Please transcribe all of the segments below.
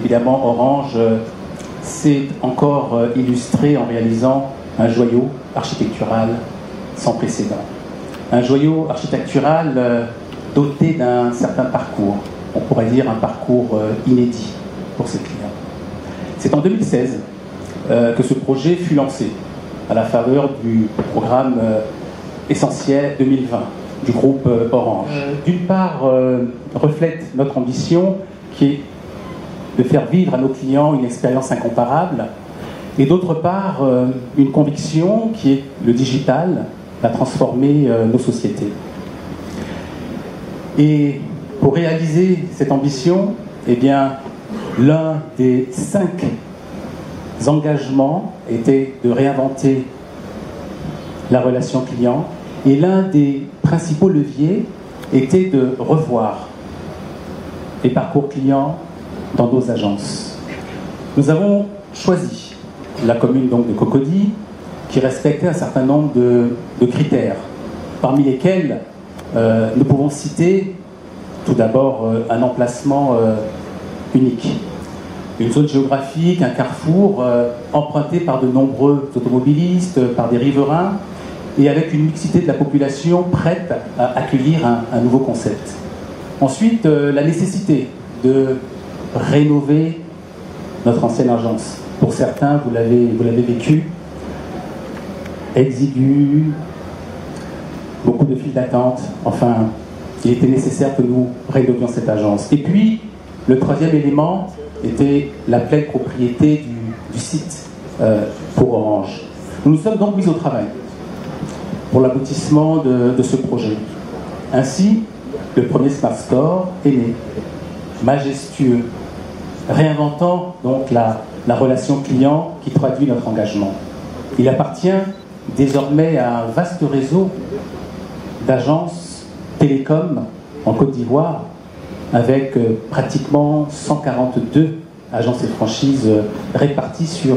évidemment, Orange s'est encore illustré en réalisant un joyau architectural sans précédent. Un joyau architectural doté d'un certain parcours, on pourrait dire un parcours inédit pour ses clients. C'est en 2016 que ce projet fut lancé à la faveur du programme Essentiel 2020 du groupe Orange. D'une part, reflète notre ambition qui est de faire vivre à nos clients une expérience incomparable, et d'autre part, une conviction qui est le digital va transformer nos sociétés. Et pour réaliser cette ambition, eh bien, l'un des 5 engagements était de réinventer la relation client, et l'un des principaux leviers était de revoir les parcours clients dans nos agences. Nous avons choisi la commune donc de Cocody, qui respectait un certain nombre de critères, parmi lesquels nous pouvons citer tout d'abord un emplacement unique, une zone géographique, un carrefour emprunté par de nombreux automobilistes, par des riverains, et avec une mixité de la population prête à accueillir un nouveau concept. Ensuite, la nécessité de rénover notre ancienne agence. Pour certains, vous l'avez vécu, exigu, beaucoup de files d'attente. Enfin, il était nécessaire que nous rénovions cette agence. Et puis, le 3e élément était la pleine propriété du site pour Orange. Nous nous sommes donc mis au travail pour l'aboutissement de ce projet. Ainsi, le premier Smart Store est né, majestueux, réinventant donc la relation client qui traduit notre engagement. Il appartient désormais à un vaste réseau d'agences télécom en Côte d'Ivoire, avec pratiquement 142 agences et franchises réparties sur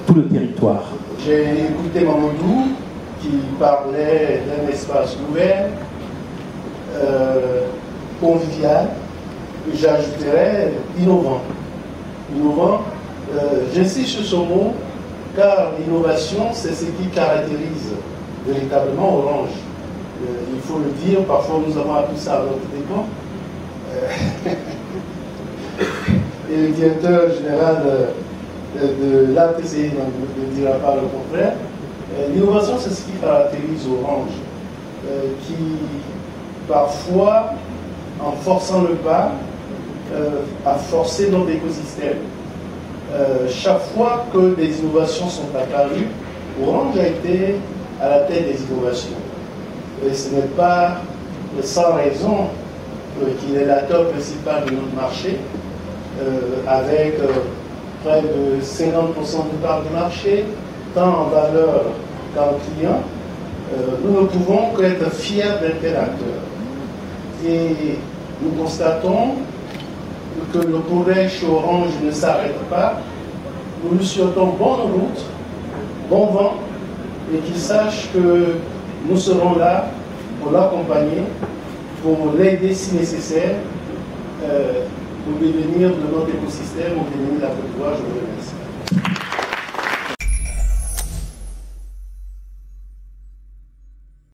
tout le territoire. J'ai écouté Mamadou qui parlait d'un espace ouvert, convivial, et j'ajouterais innovant. Innovant, j'insiste sur ce mot, car l'innovation, c'est ce qui caractérise véritablement Orange. Il faut le dire, parfois nous avons appris ça à notre dépens. Et le directeur général de l'ATCI ne dira pas le contraire. L'innovation, c'est ce qui caractérise Orange, qui parfois, en forçant le pas, a forcé notre écosystème. Chaque fois que des innovations sont apparues, Orange a été à la tête des innovations. Et ce n'est pas sans raison qu'il est l'acteur principal de notre marché, avec près de 50% de part de marché, tant en valeur qu'en client. Nous ne pouvons qu'être fiers d'un tel acteur. Et nous constatons que le progrès chez Orange ne s'arrête pas. Nous lui souhaitons bonne route, bon vent, et qu'il sache que nous serons là pour l'accompagner, pour l'aider si nécessaire, au devenir de notre écosystème, au devenir de la Côte d'Ivoire. Je vous remercie.